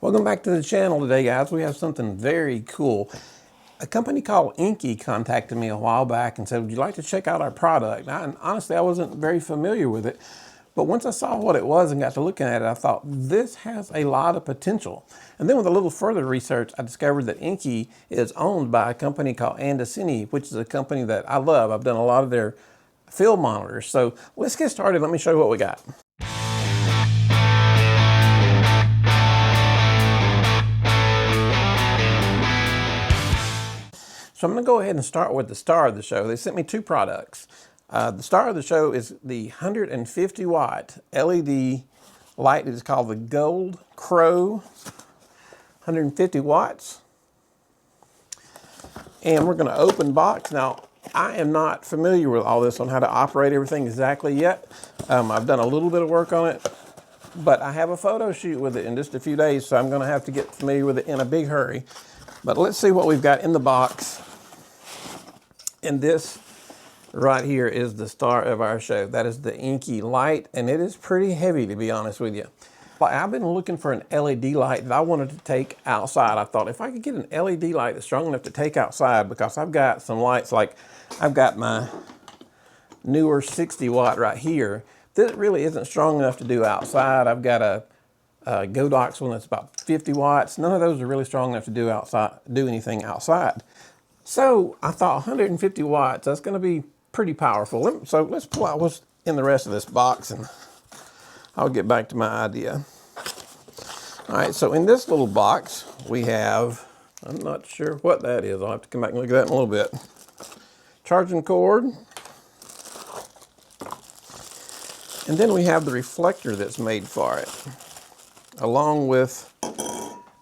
Welcome back to the channel today, guys. We have something very cool. A company called Inkee contacted me a while back and said, would you like to check out our product? And honestly, I wasn't very familiar with it. But once I saw what it was and got to looking at it, I thought, this has a lot of potential. And then with a little further research, I discovered that Inkee is owned by a company called Inkee, which is a company that I love. I've done a lot of their field monitors. So let's get started. Let me show you what we got. So I'm going to go ahead and start with the star of the show. They sent me two products. The star of the show is the 150 watt LED light. It is called the Gold Crow, 150 watts. And we're going to open box. Now, I am not familiar with all this on how to operate everything exactly yet. I've done a little bit of work on it, but I have a photo shoot with it in just a few days, so I'm going to have to get familiar with it in a big hurry. But let's see what we've got in the box. And this right here is the star of our show. That is the Inkee light, and it is pretty heavy, to be honest with you. I've been looking for an LED light that I wanted to take outside. I thought if I could get an LED light that's strong enough to take outside, because I've got some lights, like I've got my newer 60 watt right here. This really isn't strong enough to do outside. I've got a Godox one that's about 50 watts. None of those are really strong enough to do anything outside. So I thought 150 watts, that's going to be pretty powerful. So let's pull out what's in the rest of this box and I'll get back to my idea. All right, so in this little box we have, I'm not sure what that is. I'll have to come back and look at that in a little bit. Charging cord. And then we have the reflector that's made for it, along with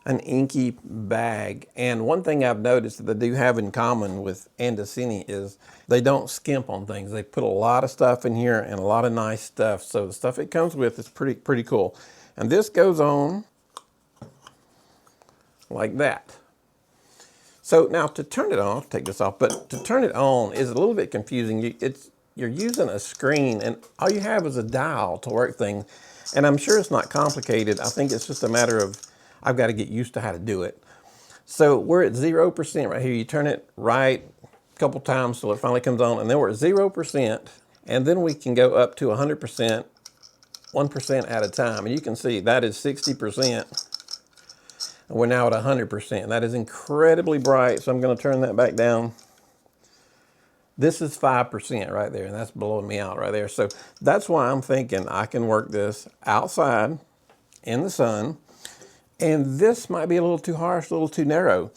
an Inkee bag. And one thing I've noticed that they do have in common with Inkee is they don't skimp on things. They put a lot of stuff in here and a lot of nice stuff. So the stuff it comes with is pretty cool. And this goes on like that. So now to turn it on, take this off, but to turn it on is a little bit confusing. You're using a screen and all you have is a dial to work things. And I'm sure it's not complicated. I think it's just a matter of I've got to get used to how to do it. So we're at 0% right here. You turn it right a couple times till it finally comes on, and then we're at 0%, and then we can go up to 100%, 1% at a time. And you can see that is 60%, and we're now at 100%. That is incredibly bright, so I'm going to turn that back down. This is 5% right there, and that's blowing me out right there. So that's why I'm thinking I can work this outside in the sun. And this might be a little too harsh, a little too narrow.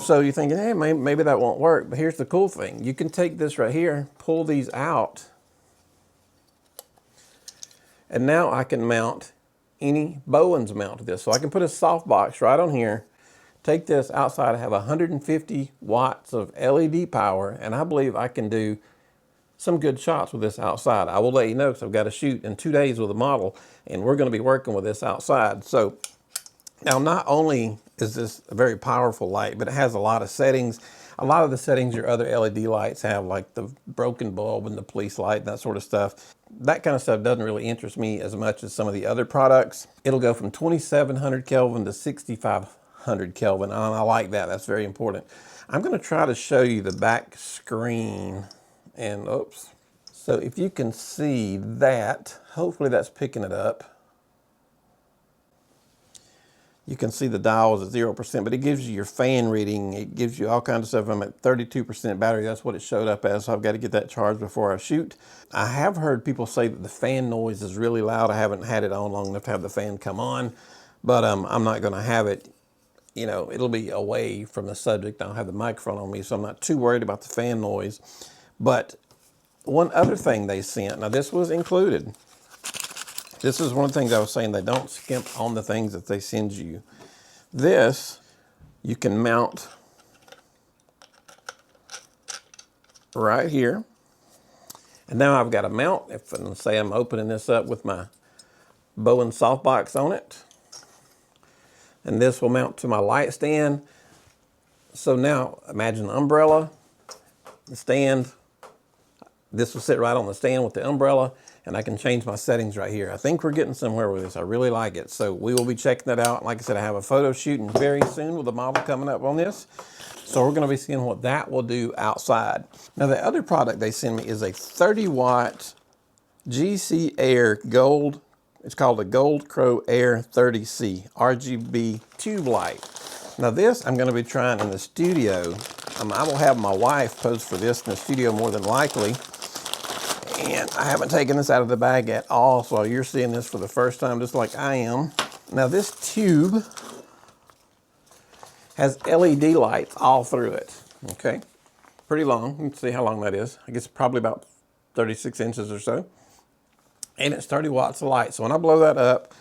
So you're thinking, hey, maybe that won't work. But here's the cool thing. You can take this right here, pull these out. And now I can mount any Bowens mount to this. So I can put a softbox right on here, take this outside. I have 150 watts of LED power, and I believe I can do some good shots with this outside. I will let you know, because I've got to shoot in 2 days with a model, and we're going to be working with this outside. So now, not only is this a very powerful light, but it has a lot of settings. A lot of the settings your other LED lights have, like the broken bulb and the police light, that sort of stuff. That kind of stuff doesn't really interest me as much as some of the other products. It'll go from 2700 Kelvin to 6500 Kelvin, and I like that. That's very important. I'm going to try to show you the back screen, and oops. So if you can see that, hopefully that's picking it up. You can see the dial is at 0%, but it gives you your fan reading. It gives you all kinds of stuff. I'm at 32% battery. That's what it showed up as, so I've got to get that charged before I shoot. I have heard people say that the fan noise is really loud. I haven't had it on long enough to have the fan come on, but I'm not going to have it. You know, it'll be away from the subject. I'll have the microphone on me, so I'm not too worried about the fan noise. But one other thing they sent, now this was included. This is one of the things I was saying, they don't skimp on the things that they send you. This, you can mount right here. And now I've got a mount, if let's say I'm opening this up with my Bowens softbox on it. And this will mount to my light stand. So now imagine an umbrella, the stand. This will sit right on the stand with the umbrella. and I can change my settings right here. I think we're getting somewhere with this. I really like it. So we will be checking that out. Like I said, I have a photo shooting very soon with a model coming up on this. So we're gonna be seeing what that will do outside. Now the other product they send me is a 30 watt GC Air Gold. It's called the Gold Crow Air 30C RGB tube light. Now this I'm gonna be trying in the studio. I will have my wife pose for this in the studio more than likely. And I haven't taken this out of the bag at all, so you're seeing this for the first time just like I am. Now this tube has LED lights all through it, okay? Pretty long, you can see how long that is. I guess probably about 36 inches or so. And it's 30 watts of light. So when I blow that up,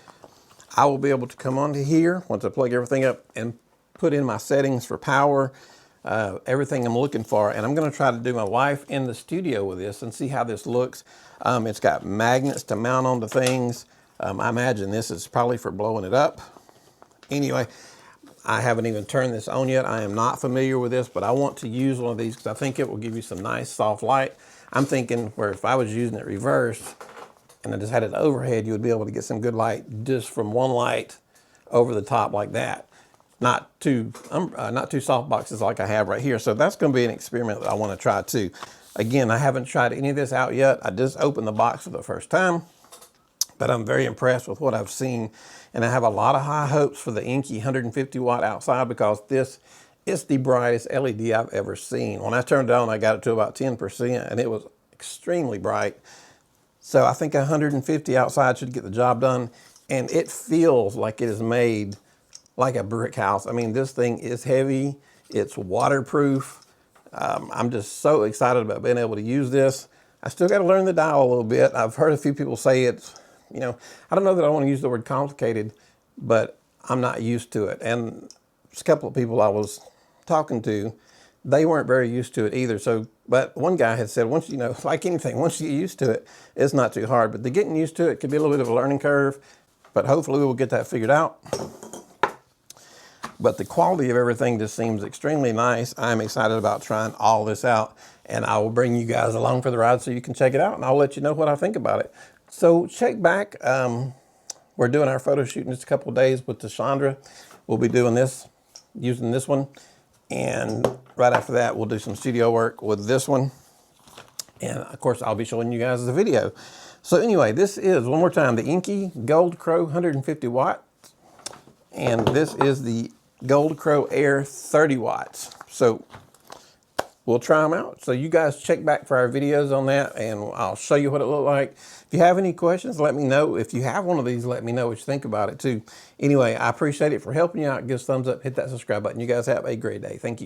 I will be able to come onto here once I plug everything up and put in my settings for power, everything I'm looking for. And I'm gonna try to do my wife in the studio with this and see how this looks. It's got magnets to mount onto things. I imagine this is probably for blowing it up. Anyway, I haven't even turned this on yet. I am not familiar with this, but I want to use one of these because I think it will give you some nice soft light. I'm thinking where if I was using it reversed and I just had it overhead, you would be able to get some good light just from one light over the top like that. Not two soft boxes like I have right here. So that's going to be an experiment that I want to try too. Again, I haven't tried any of this out yet. I just opened the box for the first time, but I'm very impressed with what I've seen. And I have a lot of high hopes for the Inkee 150 watt outside because this is the brightest LED I've ever seen. When I turned it on, I got it to about 10% and it was extremely bright. So I think 150 outside should get the job done. And it feels like it is made like a brick house. I mean, this thing is heavy, it's waterproof. I'm just so excited about being able to use this. I still got to learn the dial a little bit. I've heard a few people say it's, you know, I don't know that I want to use the word complicated, but I'm not used to it. And a couple of people I was talking to, they weren't very used to it either. So, but one guy had said, once, you know, like anything, once you get used to it, it's not too hard. But the getting used to it could be a little bit of a learning curve, but hopefully we will get that figured out. But the quality of everything just seems extremely nice. I'm excited about trying all this out, and I will bring you guys along for the ride so you can check it out, and I'll let you know what I think about it. So check back. We're doing our photo shoot in just a couple of days with Deshandra. We'll be doing this, using this one. And right after that, we'll do some studio work with this one. And of course, I'll be showing you guys the video. So anyway, this is, one more time, the Inkee Gold Crow 150 watt. And this is the Gold Crow Air 30 watts. So we'll try them out. So you guys check back for our videos on that and I'll show you what it looked like. If you have any questions, let me know. If you have one of these, let me know what you think about it too. Anyway, I appreciate it for helping you out. Give us a thumbs up, hit that subscribe button. You guys have a great day. Thank you.